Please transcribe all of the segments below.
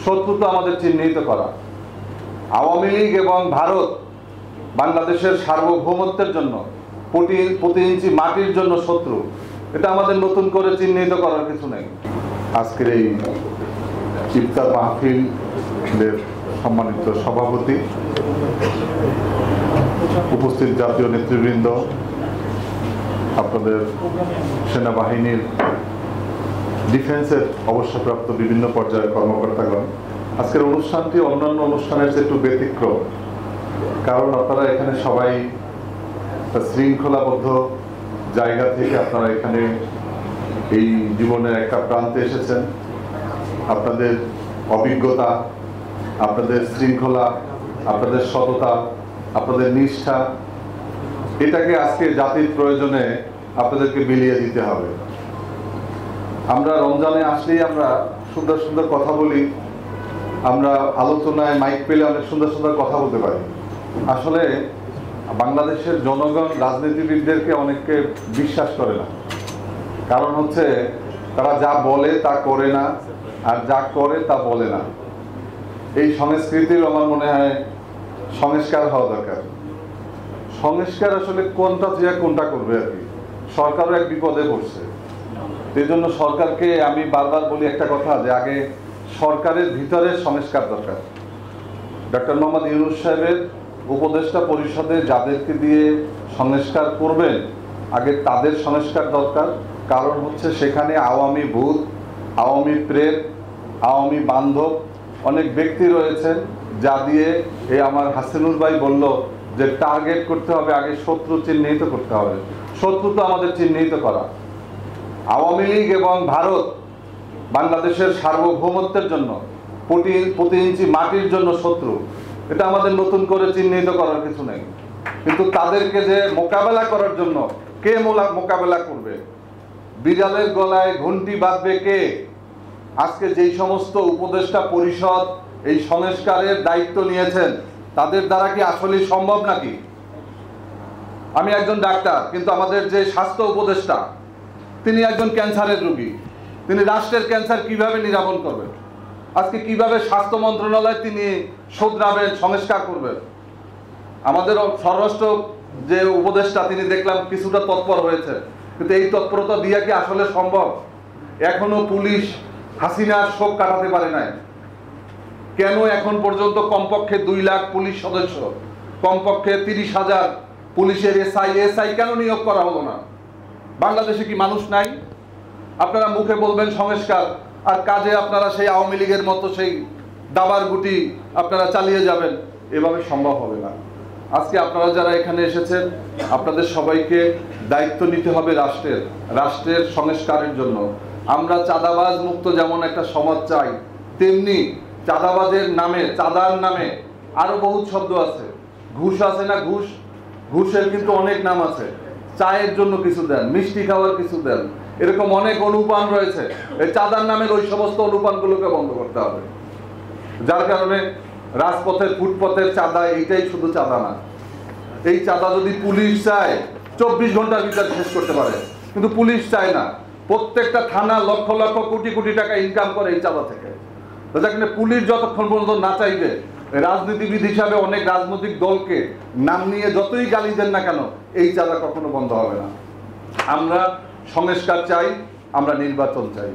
শত্রু তো আমাদের চিহ্নিত করা। আওয়ামী লীগ এবং ভারত বাংলাদেশের সার্বভৌমত্বের জন্য প্রতি ইঞ্চি মাটির জন্য শত্রু, এটা আমাদের নতুন করে চিহ্নিত করার কিছু নেই। আজকের এই ইফতার মাহফিলের সম্মানিত সভাপতি, উপস্থিত জাতীয় নেতৃবৃন্দ, আপনাদের সেনাবাহিনীর ডিফেন্সের অবসরপ্রাপ্ত বিভিন্ন পর্যায়ের কর্মকর্তাগণ, আজকের অনুষ্ঠানটি অন্যান্য অনুষ্ঠানের চেয়ে একটু ব্যতিক্রম। কারণ আপনারা এখানে সবাই শৃঙ্খলাবদ্ধ জায়গা থেকে আপনারা এখানে এই জীবনের একটা প্রান্তে এসেছেন। আপনাদের অভিজ্ঞতা, আপনাদের শৃঙ্খলা, আপনাদের সততা, আপনাদের নিষ্ঠা, এটাকে আজকে জাতির প্রয়োজনে আপনাদেরকে বিলিয়ে দিতে হবে। আমরা রমজানে আসলেই আমরা সুন্দর সুন্দর কথা বলি, আমরা আলোচনায় মাইক পেলে অনেক সুন্দর সুন্দর কথা বলতে পারি। আসলে বাংলাদেশের জনগণ রাজনীতিবিদদেরকে অনেককে বিশ্বাস করে না। কারণ হচ্ছে তারা যা বলে তা করে না, আর যা করে তা বলে না। এই সংস্কৃতির আমার মনে হয় সংস্কার হওয়া দরকার। সংস্কার আসলে কোনটা থেকে কোনটা করবে আর কি। সরকারও এক বিপদে পড়ছে। এই জন্য সরকারকে আমি বারবার বলি একটা কথা, যে আগে সরকারের ভিতরে সংস্কার দরকার। ডক্টর মোহাম্মদ ইউনূস সাহেবের উপদেষ্টা পরিষদে যাদেরকে দিয়ে সংস্কার করবেন, আগে তাদের সংস্কার দরকার। কারণ হচ্ছে সেখানে আওয়ামী ভূত, আওয়ামী প্রেত, আওয়ামী বান্ধব অনেক ব্যক্তি রয়েছেন, যা দিয়ে এই আমার হাসিনুর ভাই বলল যে টার্গেট করতে হবে, আগে শত্রু চিহ্নিত করতে হবে। শত্রু তো আমাদের চিহ্নিত করা। আওয়ামী লীগ এবং ভারত বাংলাদেশের সার্বভৌমত্বের জন্য প্রতি ইঞ্চি মাটির জন্য শত্রু, এটা আমাদের নতুন করে চিহ্নিত করার কিছু নেই। কিন্তু তাদেরকে যে মোকাবেলা করার জন্য কে মোকাবেলা করবে, বিড়ালের গলায় ঘন্টি বাঁধবে কে? আজকে যেই সমস্ত উপদেষ্টা পরিষদ এই সংস্কারের দায়িত্ব নিয়েছেন, তাদের দ্বারা কি আসলে সম্ভব নাকি? আমি একজন ডাক্তার, কিন্তু আমাদের যে স্বাস্থ্য উপদেষ্টা, তিনি একজন ক্যান্সারের রোগী। তিনি রাষ্ট্রের ক্যান্সার কিভাবে নিরাময় করবেন? আজকে কিভাবে স্বাস্থ্য মন্ত্রণালয় তিনি শোধরাবেন, সংস্কার করবেন? আমাদের স্বরাষ্ট্র যে উপদেষ্টা, তিনি দেখলাম কিছুটা তৎপর হয়েছে, কিন্তু এই তৎপরতা দিয়ে কি আসলে সম্ভব? এখনো পুলিশ হাসিনার শোক কাটাতে পারে নাই। কেন এখন পর্যন্ত কমপক্ষে 2 লাখ পুলিশ সদস্য, কমপক্ষে 30,000 পুলিশের এসআই কেন নিয়োগ করা হলো না? বাংলাদেশে কি মানুষ নাই? আপনারা মুখে বলবেন সংস্কার, আর কাজে আপনারা সেই আওয়ামী লীগের মতো সেই দাবার গুটি আপনারা চালিয়ে যাবেন। এভাবে সম্ভব হবে না। আজকে আপনারা যারা এখানে এসেছেন, আপনাদের সবাইকে দায়িত্ব নিতে হবে রাষ্ট্রের সংস্কারের জন্য। আমরা চাঁদাবাজ মুক্ত যেমন একটা সমাজ চাই, তেমনি চাঁদাবাজের নামে, চাঁদার নামে আরো বহুত শব্দ আছে। ঘুষ আছে না, ঘুষের কিন্তু অনেক নাম আছে। চায়ের জন্য কিছু দেন, মিষ্টি খাওয়ার কিছু দেন, এরকম অনেক অনুপান রয়েছে। এই চাঁদার নামের ওই সমস্ত অনুপানগুলোকে বন্ধ করতে হবে। যার কারণে রাজপথের ফুটপথের চাঁদা, এইটাই শুধু চাঁদা না। এই চাঁদা যদি পুলিশ চায় 24 ঘন্টার ভিতরে শেষ করতে পারে, কিন্তু পুলিশ চায় না। প্রত্যেকটা থানা লক্ষ লক্ষ কোটি কোটি টাকা ইনকাম করে এই চাঁদা থেকে। তো যেখানে পুলিশ যতক্ষণ পর্যন্ত না চাইবে, রাজনীতিবিদ হিসাবে অনেক রাজনৈতিক দলকে নাম নিয়ে যতই গালি দেন না কেন, এই চাঁদা কখনো বন্ধ হবে না। আমরা সংস্কার চাই, আমরা নির্বাচন চাই,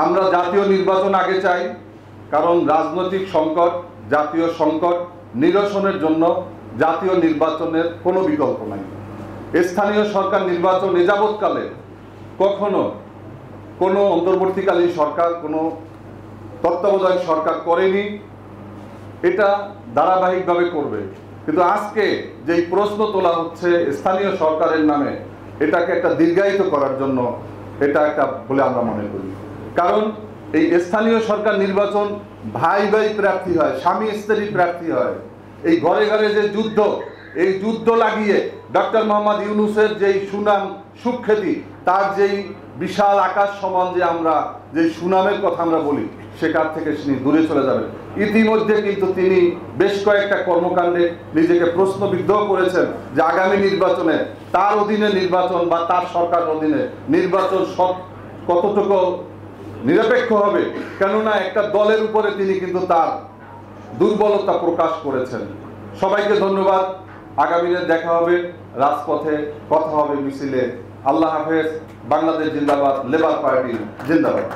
আমরা জাতীয় নির্বাচন আগে চাই। কারণ রাজনৈতিক সংকট, জাতীয় সংকট নিরসনের জন্য জাতীয় নির্বাচনের কোনো বিকল্প নাই। স্থানীয় সরকার নির্বাচন এযাবৎকালে কখনো কোনো অন্তর্বর্তীকালীন সরকার, কোনো তত্ত্বাবধায়ক সরকার করেনি। এটা ধারাবাহিকভাবে করবে। কিন্তু আজকে যেই প্রশ্ন তোলা হচ্ছে স্থানীয় সরকারের নামে, এটাকে একটা দীর্ঘায়িত করার জন্য এটা একটা বলে আমরা মনে করি। কারণ এই স্থানীয় সরকার নির্বাচন ভাই ভাই প্রার্থী হয়, স্বামী স্ত্রী প্রার্থী হয়। এই ঘরে ঘরে যে যুদ্ধ, এই যুদ্ধ লাগিয়ে ডক্টর মোহাম্মদ ইউনূসের যেই সুনাম সুখ্যাতি, তার যেই বিশাল আকাশ সমান যে আমরা যে সুনামের কথা আমরা বলি, সেখান থেকে তিনি দূরে চলে যাবেন। ইতিমধ্যে কিন্তু তিনি বেশ কয়েকটা কর্মকাণ্ডে নিজেকে প্রশ্নবিদ্ধ করেছেন যে আগামী নির্বাচনে তার অধীনে নির্বাচন বা তার সরকার অধীনে নির্বাচন কতটুকু নিরপেক্ষ হবে, কেননা একটা দলের উপরে তিনি কিন্তু তার দুর্বলতা প্রকাশ করেছেন। সবাইকে ধন্যবাদ। আগামী দিনে দেখা হবে রাজপথে, কথা হবে মিছিলে। আল্লাহ হাফেজ। বাংলাদেশ জিন্দাবাদ, লেবার পার্টি জিন্দাবাদ।